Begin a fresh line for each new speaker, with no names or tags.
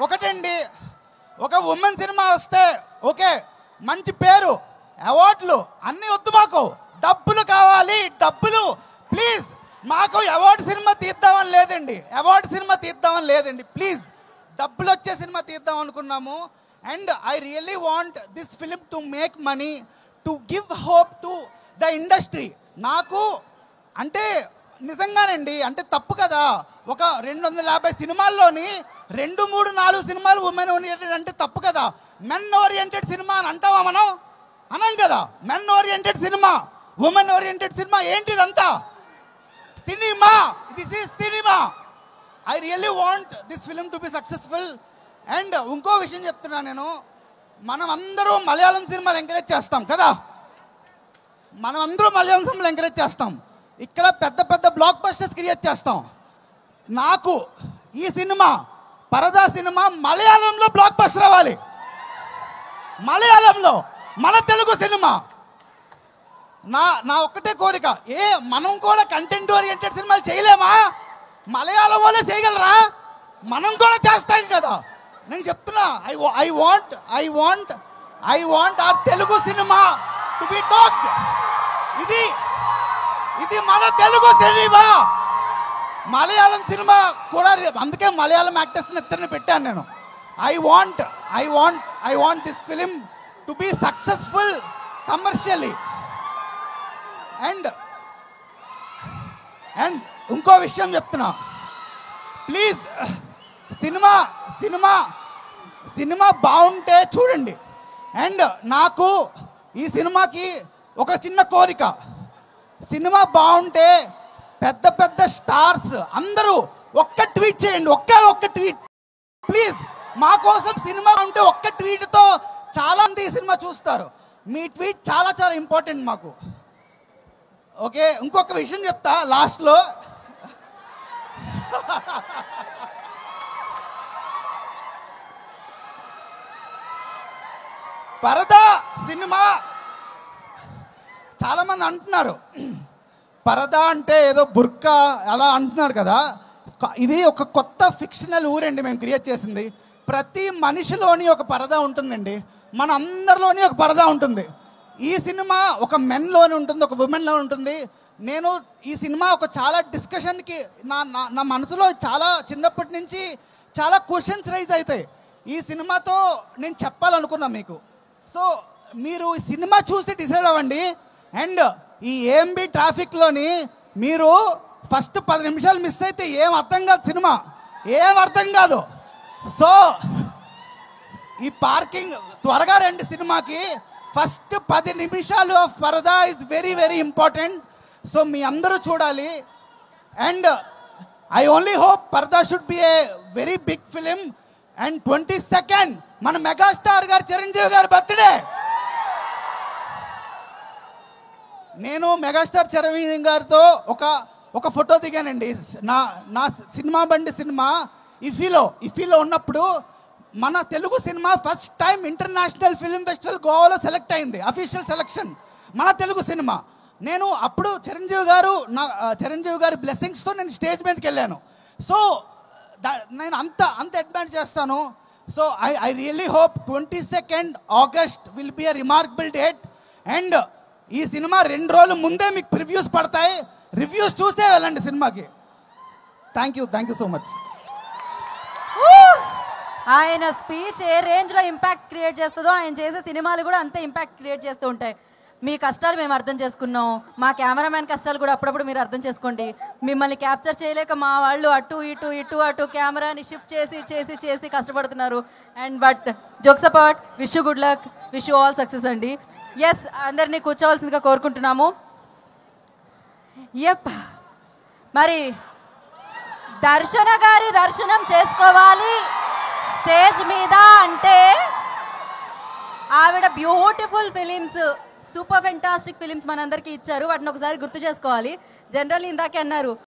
ఒకటండి, ఒక women cinema వస్తే ఓకే, మంచి పేరు, అవార్డులు అన్నీ వద్దు, మాకు డబ్బులు కావాలి, డబ్బులు ప్లీజ్. మాకు అవార్డు సినిమా తీద్దామని లేదండి, అవార్డు సినిమా తీద్దామని లేదండి, ప్లీజ్ డబ్బులు వచ్చే సినిమా తీద్దాం అనుకున్నాము. And I really want this film to make money, to give hope to the industry. నాకు అంటే నిజంగానండి, అంటే తప్పు కదా, ఒక 250 సినిమాల్లోని 2, 3, 4 సినిమాలు ఉమెన్ ఓరియంటెడ్ అంటే తప్పు కదా. మెన్ ఓరియంటెడ్ సినిమా అని అంటావా మనం? అనం కదా. Men oriented cinema, women oriented cinema ఏంటిదంతా? Cinema, this is cinema. I really want this film to be successful. And ఇంకో విషయం చెప్తున్నా నేను, మనం అందరూ మలయాళం సినిమాలు ఎంకరేజ్ చేస్తాం కదా, మనం అందరూ మలయాళం సినిమాలు ఎంకరేజ్ చేస్తాం, ఇక్కడ పెద్ద పెద్ద బ్లాక్ బస్టర్స్ క్రియేట్ చేస్తాం. నాకు ఈ సినిమా పరదా సినిమా మలయాళంలో బ్లాక్ బస్టర్ అవ్వాలి, మలయాళంలో మన తెలుగు సినిమా. నా ఒక్కటే కోరిక, మనం కూడా కంటెంట్ ఓరియంటెడ్ సినిమాలు చేయలేమా? మలయాళం వాళ్ళే చేయగలరా? మనం కూడా చేస్తాం కదా. నేను చెప్తున్నా, I want our Telugu cinema to be talked. ఇది మన తెలుగు సినిమా. మలయాళం సినిమా కూడా, అందుకే మలయాళం యాక్టర్స్ని ఇద్దరిని పెట్టాను నేను. I want this film to be successful commercially. And ఇంకో విషయం చెప్తున్నా, ప్లీజ్ సినిమా బాగుంటే చూడండి. అండ్ నాకు ఈ సినిమాకి ఒక చిన్న కోరిక, సినిమా బాగుంటే పెద్ద పెద్ద స్టార్స్ అందరూ ఒక్క ట్వీట్ చేయండి, ఒక్క ట్వీట్ ప్లీజ్. మా కోసం సినిమా ఉంటే ఒక్క ట్వీట్తో చాలా మంది ఈ సినిమా చూస్తారు. మీ ట్వీట్ చాలా చాలా ఇంపార్టెంట్ మాకు. ఓకే, ఇంకొక విషయం చెప్తా లాస్ట్లో. పరదా సినిమా చాలామంది అంటున్నారు, పరదా అంటే ఏదో బుర్కా అలా అంటున్నారు కదా. ఇది ఒక కొత్త ఫిక్షనల్ ఊరండి మేము క్రియేట్ చేసింది. ప్రతి మనిషిలోని ఒక పరదా ఉంటుందండి, మన అందరిలోని ఒక పరదా ఉంటుంది. ఈ సినిమా ఒక మెన్లోనే ఉంటుంది, ఒక ఉమెన్లో ఉంటుంది. నేను ఈ సినిమా ఒక చాలా డిస్కషన్కి నా మనసులో చాలా చిన్నప్పటి నుంచి చాలా క్వశ్చన్స్ రైజ్ అవుతాయి. ఈ సినిమాతో నేను చెప్పాలనుకున్నా మీకు. సో మీరు ఈ సినిమా చూసి డిసైడ్ అవ్వండి. అండ్ ఈ ఏఎంబి ట్రాఫిక్లోని మీరు ఫస్ట్ 10 నిమిషాలు మిస్ అయితే ఏం అర్థం కాదు, సినిమా ఏం అర్థం కాదు. సో ఈ పార్కింగ్ త్వరగా రండి సినిమాకి. ఫస్ట్ 10 నిమిషాలు of Parada is very very important. So మీ అందరూ చూడాలి. And I only hope Parada should be a very big film. And 22nd మన మెగాస్టార్ గారు చిరంజీవి గారి బర్త్డే. నేను మెగాస్టార్ చిరంజీవి గారితో ఒక ఫోటో దిగానండి. నా సినిమా బండి సినిమా ఇఫీలో ఉన్నప్పుడు మన Telugu cinema first time international film festival గోవాలో సెలెక్ట్ అయింది, అఫీషియల్ సెలెక్షన్ మన తెలుగు సినిమా. నేను అప్పుడు చిరంజీవి గారి బ్లెస్సింగ్స్తో నేను స్టేజ్ మీదకి వెళ్ళాను. సో నేను అంత అడ్మైర్ చేస్తాను. So I really hope 22nd August will be a remarkable date. And ఈ సినిమా 2 రోజుల ముందే మీకు ప్రివ్యూస్ పడతాయి, రివ్యూస్ చూసే వెళ్ళండి సినిమాకి. Thank you so much.
ఆయన స్పీచ్ ఏ రేంజ్లో ఇంపాక్ట్ క్రియేట్ చేస్తుందో ఆయన చేసే సినిమాలు కూడా అంతే ఇంపాక్ట్ క్రియేట్ చేస్తూ ఉంటాయి. మీ కష్టాలు మేము అర్థం చేసుకున్నాం, మా కెమెరామ్యాన్ కష్టాలు కూడా అప్పుడప్పుడు మీరు అర్థం చేసుకోండి. మిమ్మల్ని క్యాప్చర్ చేయలేక మా వాళ్ళు అటు ఇటు కెమెరాని షిఫ్ట్ చేసి కష్టపడుతున్నారు. And but jokes apart, wish you good luck, wish you all success అండి. ఎస్, అందరినీ కూర్చోవలసిందిగా కోరుకుంటున్నాము. మరి దర్శన గారి దర్శనం చేసుకోవాలి స్టేజ్ మీద అంటే ఆవిడ beautiful films, super fantastic films మనందరికీ ఇచ్చారు. వాటిని ఒకసారి గుర్తు చేసుకోవాలి. జనరల్ ఇందాకే అన్నారు,